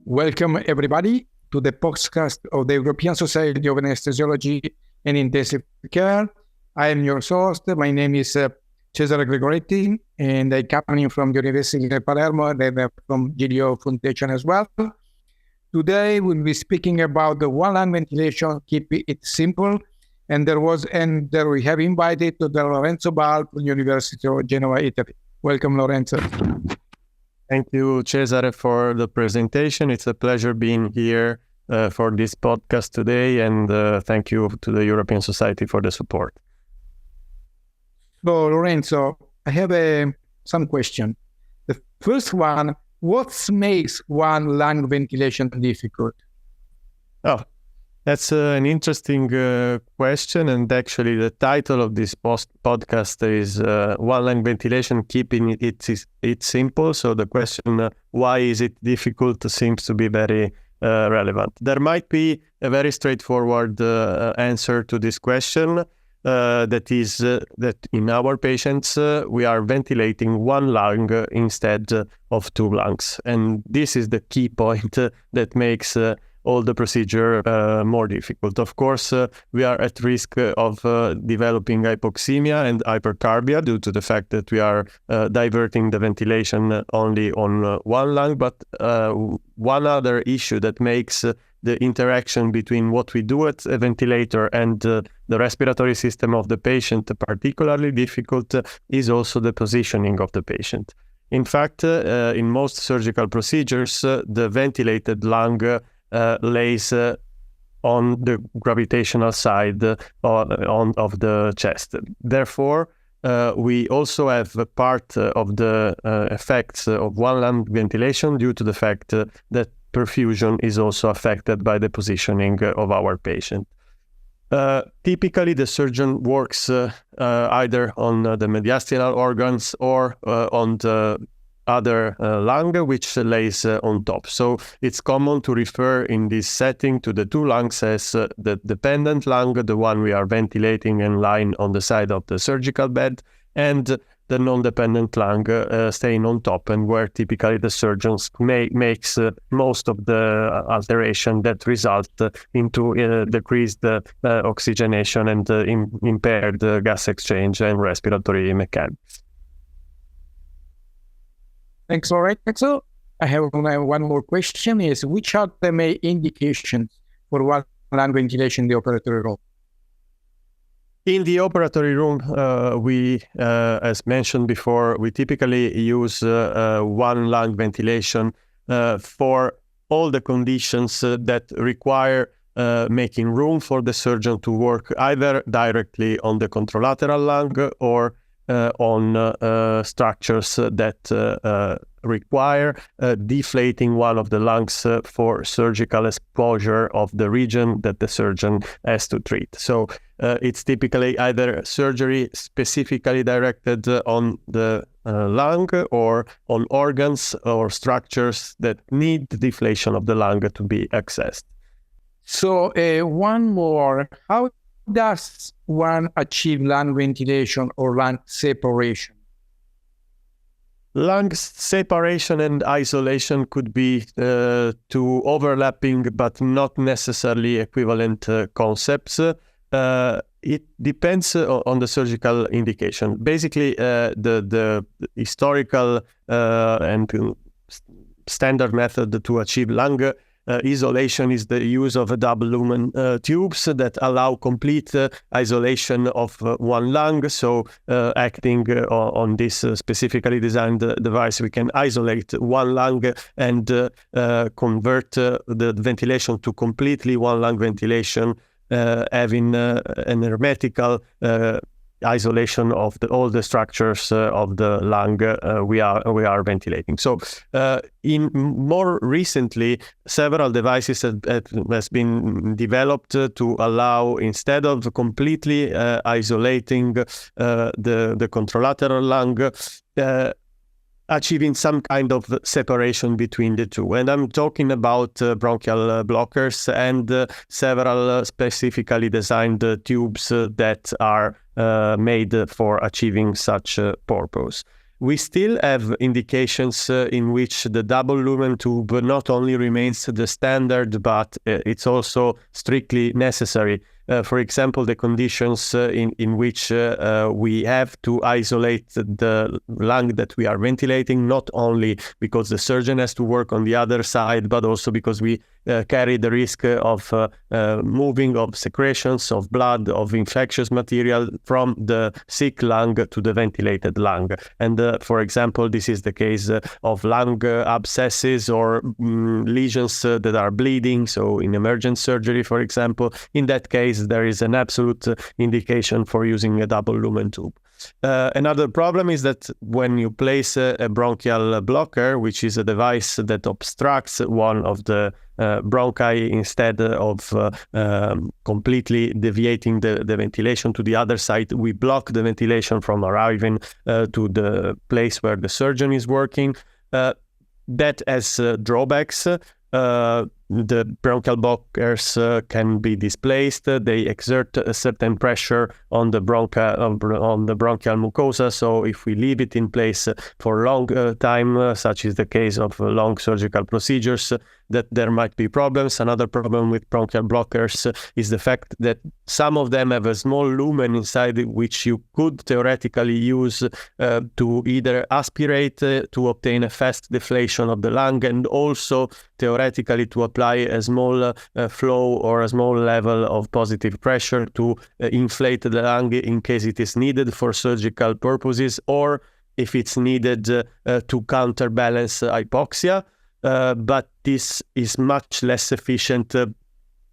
Welcome everybody to the podcast of the European Society of Anesthesiology and Intensive Care. I am your host. My name is Cesare Gregoretti, and I come from the University of Palermo and from GDO Foundation as well. Today we'll be speaking about the one-lung ventilation, keep it simple. And there we have invited Dr. Lorenzo Ball from the University of Genoa, Italy. Welcome, Lorenzo. Thank you, Cesare, for the presentation. It's a pleasure being here for this podcast today, and thank you to the European Society for the support. So, Lorenzo, I have some questions. The first one, what makes one lung ventilation difficult? Oh, that's an interesting question, and actually the title of this podcast is One Lung Ventilation, Keeping it Simple. So the question, why is it difficult, seems to be very relevant. There might be a very straightforward answer to this question, that is that in our patients, we are ventilating one lung instead of two lungs. And this is the key point that makes all the procedure more difficult. Of course, we are at risk of developing hypoxemia and hypercarbia due to the fact that we are diverting the ventilation only on one lung. But one other issue that makes the interaction between what we do at a ventilator and the respiratory system of the patient particularly difficult is also the positioning of the patient. In fact, in most surgical procedures, the ventilated lung lays on the gravitational side of the chest. Therefore, we also have a part of the effects of one lung ventilation due to the fact that perfusion is also affected by the positioning of our patient. Typically, the surgeon works either on the mediastinal organs or on the other lung, which lays on top. So it's common to refer in this setting to the two lungs as the dependent lung, the one we are ventilating and lying on the side of the surgical bed, and the non-dependent lung staying on top, and where typically the surgeons makes most of the alteration that result into decreased oxygenation and impaired gas exchange and respiratory mechanics. Thanks, Lorenzo. I have one more question, is which are the main indications for one lung ventilation in the operatory room? In the operatory room, we, as mentioned before, we typically use one lung ventilation for all the conditions that require making room for the surgeon to work either directly on the contralateral lung or on structures that require deflating one of the lungs for surgical exposure of the region that the surgeon has to treat. So it's typically either surgery specifically directed on the lung or on organs or structures that need the deflation of the lung to be accessed. So one more, how does one achieve lung ventilation or lung separation? Lung separation and isolation could be two overlapping but not necessarily equivalent concepts. It depends on the surgical indication. Basically, the historical and standard method to achieve lung isolation is the use of double lumen tubes that allow complete isolation of one lung. So acting on this specifically designed device, we can isolate one lung and convert the ventilation to completely one lung ventilation, having an hermetical isolation of all the structures of the lung we are ventilating. So in more recently, several devices has been developed to allow, instead of completely isolating the contralateral lung, achieving some kind of separation between the two. And I'm talking about bronchial blockers and several specifically designed tubes that are made for achieving such purpose. We still have indications in which the double lumen tube not only remains the standard, but it's also strictly necessary. For example, the conditions in which we have to isolate the lung that we are ventilating, not only because the surgeon has to work on the other side, but also because we carry the risk of moving of secretions of blood, of infectious material from the sick lung to the ventilated lung. And for example, this is the case of lung abscesses or lesions that are bleeding. So in emergent surgery, for example, in that case, there is an absolute indication for using a double lumen tube. Another problem is that when you place a bronchial blocker, which is a device that obstructs one of the bronchi instead of completely deviating the ventilation to the other side, we block the ventilation from arriving to the place where the surgeon is working. That has drawbacks. The bronchial blockers can be displaced. They exert a certain pressure on the bronchial mucosa. So if we leave it in place for a long time, such is the case of long surgical procedures, that there might be problems. Another problem with bronchial blockers is the fact that some of them have a small lumen inside which you could theoretically use to either aspirate to obtain a fast deflation of the lung, and also theoretically to apply a small flow or a small level of positive pressure to inflate the lung in case it is needed for surgical purposes, or if it's needed to counterbalance hypoxia. But this is much less efficient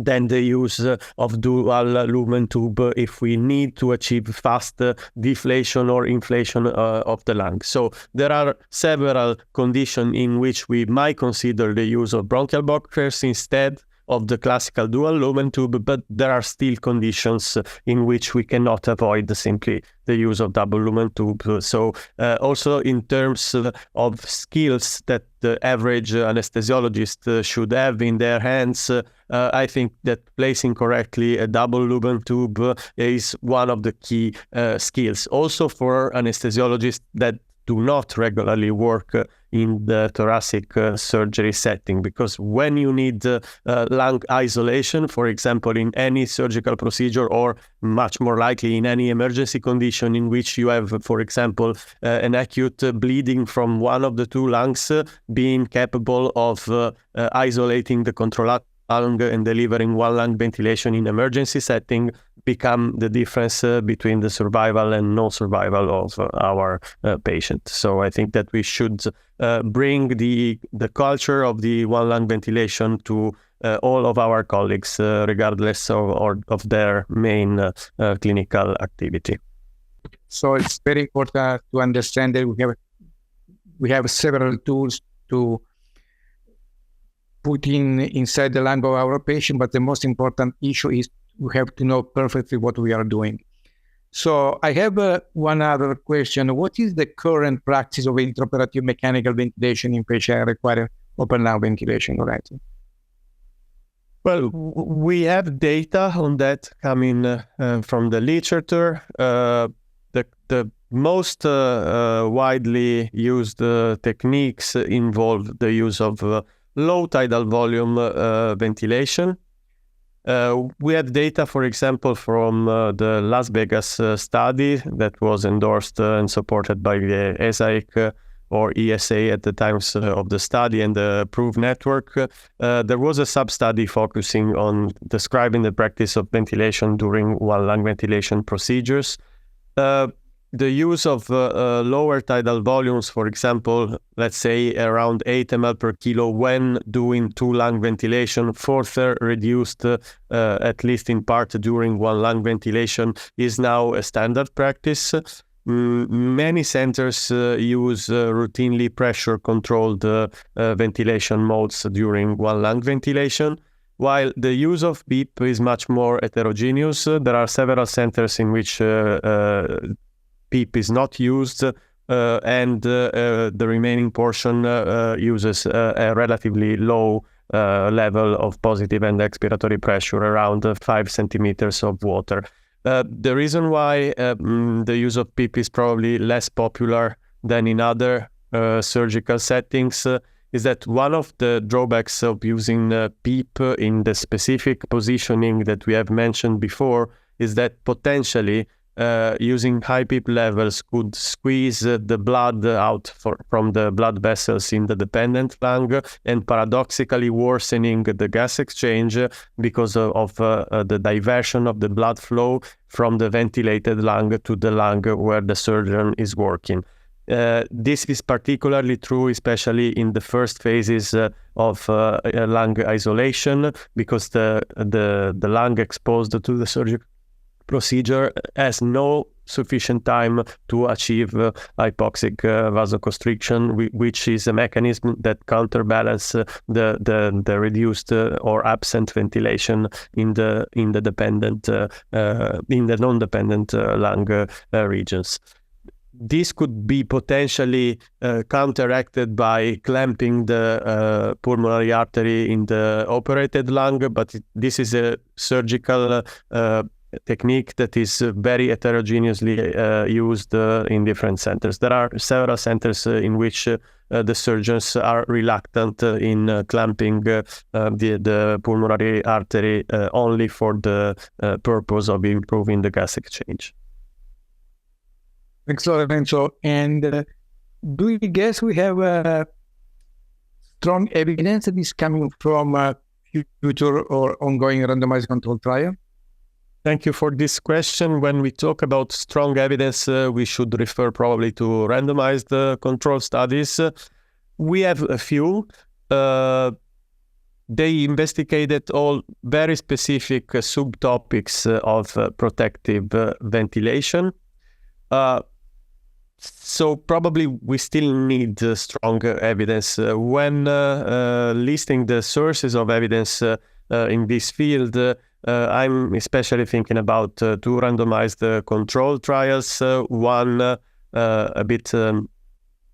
than the use of dual lumen tube if we need to achieve fast deflation or inflation of the lung. So there are several conditions in which we might consider the use of bronchial blockers instead of the classical dual lumen tube, but there are still conditions in which we cannot avoid simply the use of double lumen tube. So also in terms of skills that the average anesthesiologist should have in their hands, I think that placing correctly a double lumen tube is one of the key skills. Also for anesthesiologists that do not regularly work in the thoracic surgery setting, because when you need lung isolation, for example, in any surgical procedure, or much more likely in any emergency condition in which you have, for example, an acute bleeding from one of the two lungs, being capable of isolating the control lung and delivering one lung ventilation in emergency setting become the difference between the survival and no survival of our patient. So I think that we should bring the culture of the one lung ventilation to all of our colleagues, regardless of their main clinical activity. So it's very important to understand that we have several tools to put inside the lung of our patient, but the most important issue is we have to know perfectly what we are doing. So I have one other question. What is the current practice of intraoperative mechanical ventilation in patients requiring open lung ventilation, Lorenzo? Well, we have data on that coming from the literature. The most widely used techniques involve the use of low tidal volume ventilation. We have data, for example, from the Las Vegas study that was endorsed and supported by the ESAIC or ESA at the times of the study and the Proof network. There was a sub-study focusing on describing the practice of ventilation during one lung ventilation procedures. The use of lower tidal volumes, for example, let's say around 8 ml per kilo when doing two lung ventilation, further reduced at least in part during one lung ventilation, is now a standard practice. Many centers use routinely pressure-controlled ventilation modes during one lung ventilation, while the use of PEEP is much more heterogeneous. There are several centers in which PEEP is not used, and the remaining portion uses a relatively low level of positive and expiratory pressure, around 5 centimeters of water. The reason why the use of PEEP is probably less popular than in other surgical settings is that one of the drawbacks of using PEEP in the specific positioning that we have mentioned before is that potentially using high PEEP levels could squeeze the blood out from the blood vessels in the dependent lung, and paradoxically worsening the gas exchange because of the diversion of the blood flow from the ventilated lung to the lung where the surgeon is working. This is particularly true, especially in the first phases of lung isolation, because the lung exposed to the surgical procedure has no sufficient time to achieve hypoxic vasoconstriction, which is a mechanism that counterbalance the reduced or absent ventilation in the dependent in the non-dependent lung regions. This could be potentially counteracted by clamping the pulmonary artery in the operated lung, but this is a surgical technique that is very heterogeneously used in different centers. There are several centers in which the surgeons are reluctant in clamping the pulmonary artery only for the purpose of improving the gas exchange. Thanks, Lorenzo. And do you guess we have strong evidence that is coming from future or ongoing randomized control trial? Thank you for this question. When we talk about strong evidence, we should refer probably to randomized control studies. We have a few. They investigated all very specific subtopics of protective ventilation. So probably we still need strong evidence. When listing the sources of evidence in this field, I'm especially thinking about two randomized control trials. One a bit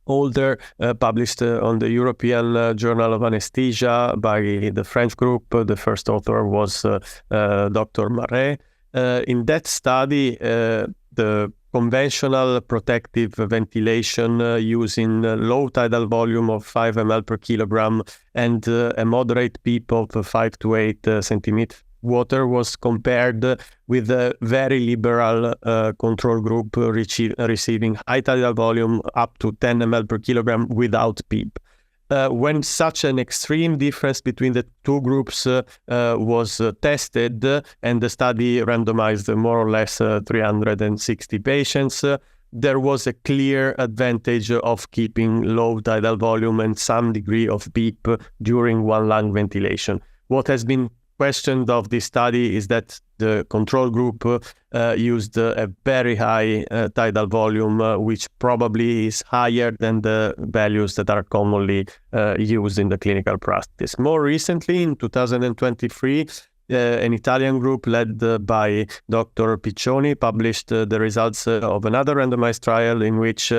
older, published on the European Journal of Anesthesia by the French group. The first author was Dr. Marais. In that study, the conventional protective ventilation using low tidal volume of 5 ml per kilogram and a moderate PEEP of 5 to 8 centimeters water was compared with a very liberal control group receiving high tidal volume up to 10 ml per kilogram without PEEP. When such an extreme difference between the two groups was tested, and the study randomized more or less 360 patients, there was a clear advantage of keeping low tidal volume and some degree of PEEP during one lung ventilation. What has been questioned of this study is that the control group used a very high tidal volume, which probably is higher than the values that are commonly used in the clinical practice. More recently, in 2023, an Italian group led by Dr. Piccioni published the results of another randomized trial in which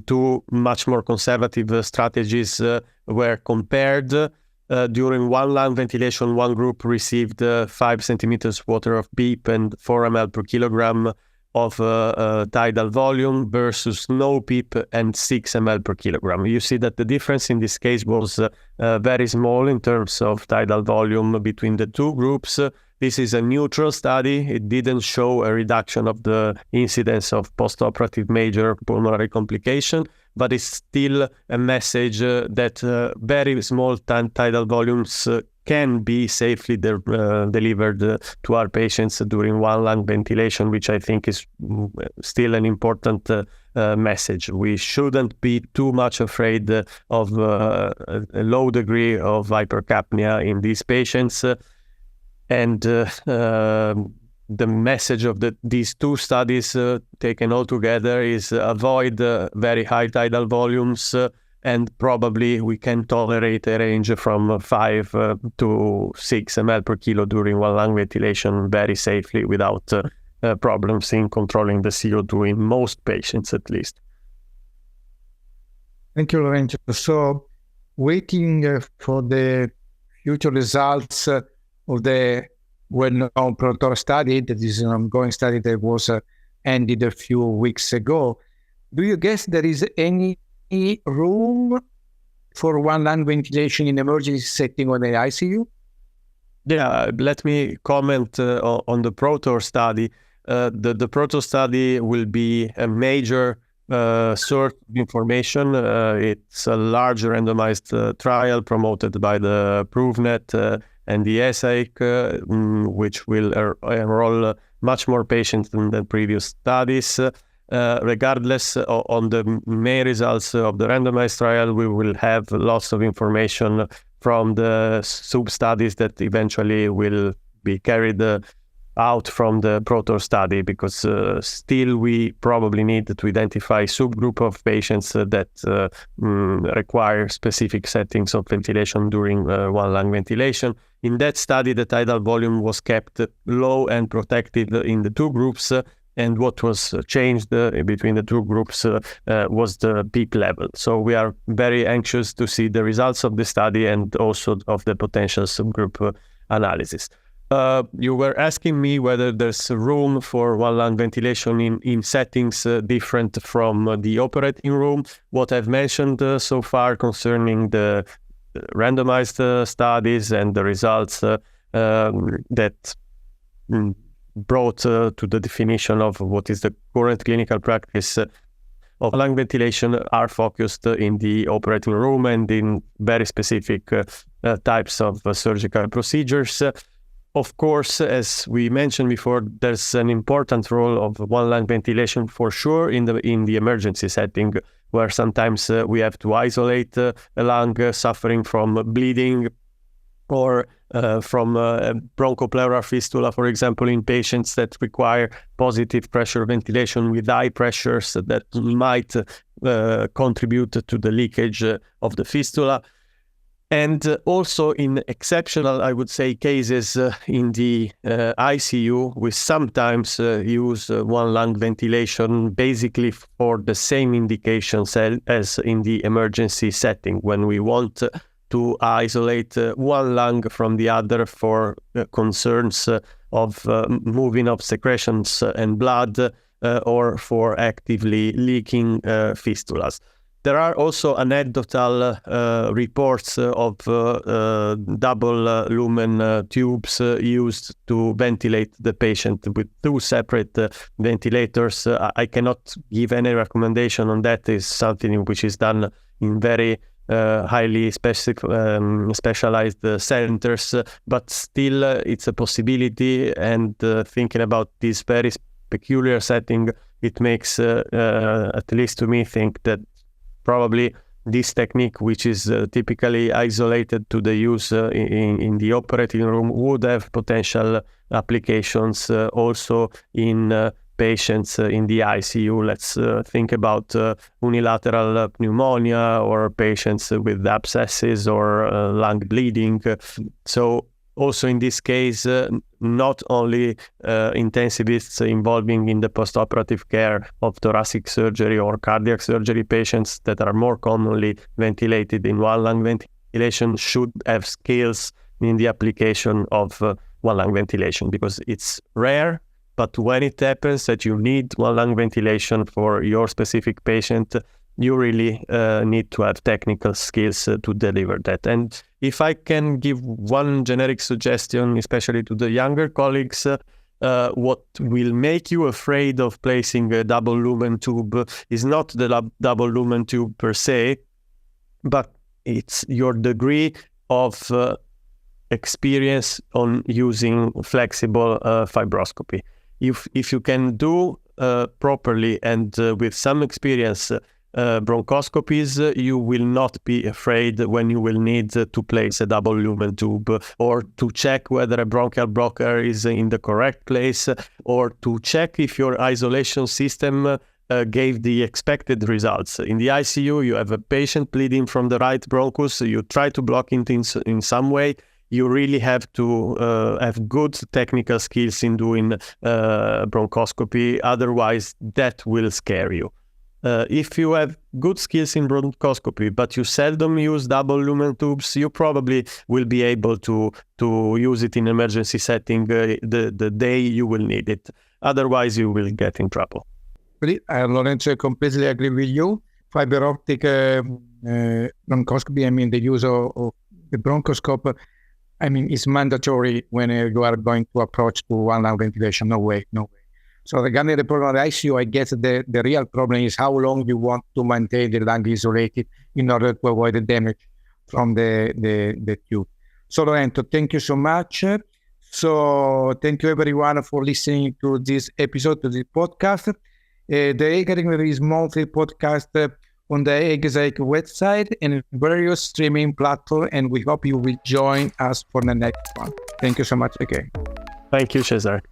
two much more conservative strategies were compared. During one lung ventilation, one group received 5 centimeters water of PEEP and 4 ml per kilogram of tidal volume versus no PEEP and 6 ml per kilogram. You see that the difference in this case was very small in terms of tidal volume between the two groups. This is a neutral study. It didn't show a reduction of the incidence of postoperative major pulmonary complication, but it's still a message that very small tidal volumes can be safely delivered to our patients during one lung ventilation, which I think is still an important message. We shouldn't be too much afraid of a low degree of hypercapnia in these patients. And the message of these two studies taken all together is avoid very high tidal volumes, and probably we can tolerate a range from 5 to 6 ml per kilo during one lung ventilation very safely without problems in controlling the CO2 in most patients at least. Thank you, Lorenzo. So waiting for the future results of the well-known PROTOR study, that is an ongoing study that was ended a few weeks ago. do you guess there is any room for one lung ventilation in emergency setting or the ICU? Yeah, let me comment on the PROTOR study. The PROTOR study will be a major source of information. It's a large randomized trial promoted by the PROVNet and the ESAIC, which will enroll much more patients than the previous studies. Regardless on the main results of the randomized trial, we will have lots of information from the sub-studies that eventually will be carried out from the PROTOR study, because still we probably need to identify subgroup of patients that require specific settings of ventilation during one lung ventilation. In that study, the tidal volume was kept low and protected in the two groups, and what was changed between the two groups was the peak level. So we are very anxious to see the results of the study and also of the potential subgroup analysis. You were asking me whether there's room for one lung ventilation in settings different from the operating room. What I've mentioned so far concerning the randomized studies and the results that brought to the definition of what is the current clinical practice of lung ventilation are focused in the operating room and in very specific types of surgical procedures. Of course, as we mentioned before, there's an important role of one lung ventilation for sure in the emergency setting, where sometimes we have to isolate a lung suffering from bleeding or from bronchopleural fistula, for example, in patients that require positive pressure ventilation with high pressures that might contribute to the leakage of the fistula. And also in exceptional, I would say, cases in the ICU, we sometimes use one lung ventilation basically for the same indications as in the emergency setting, when we want to isolate one lung from the other for concerns of moving of secretions and blood or for actively leaking fistulas. There are also anecdotal reports of double lumen tubes used to ventilate the patient with two separate ventilators. I cannot give any recommendation on that. It's something which is done in very highly specialized centers, but still it's a possibility. And thinking about this very peculiar setting, it makes, at least to me, think that probably this technique, which is typically isolated to the use in the operating room, would have potential applications also in patients in the ICU. Let's think about unilateral pneumonia or patients with abscesses or lung bleeding. So also in this case, not only intensivists involving in the postoperative care of thoracic surgery or cardiac surgery patients that are more commonly ventilated in one lung ventilation should have skills in the application of one lung ventilation, because it's rare. But when it happens that you need one lung ventilation for your specific patient, you really need to have technical skills to deliver that. And if I can give one generic suggestion, especially to the younger colleagues, what will make you afraid of placing a double lumen tube is not the double lumen tube per se, but it's your degree of experience on using flexible fibroscopy. If you can do properly and with some experience bronchoscopies, you will not be afraid when you will need to place a double lumen tube, or to check whether a bronchial blocker is in the correct place, or to check if your isolation system gave the expected results. In the ICU, you have a patient bleeding from the right bronchus, you try to block it in some way. You really have to have good technical skills in doing bronchoscopy, otherwise that will scare you. If you have good skills in bronchoscopy, but you seldom use double lumen tubes, you probably will be able to use it in emergency setting the day you will need it. Otherwise, you will get in trouble. Lorenzo, I completely agree with you. Fiber optic bronchoscopy, I mean, the use of the bronchoscope, I mean, it's mandatory when you are going to approach to one lung ventilation. No way. So regarding the problem of the ICU, I guess the real problem is how long you want to maintain the lung isolated in order to avoid the damage from the tube. So Lorenzo, thank you so much. So thank you everyone for listening to this episode, to this podcast. The ESAIC is monthly podcast on the ESAIC website and various streaming platforms, and we hope you will join us for the next one. Thank you so much again. Thank you, Cesare.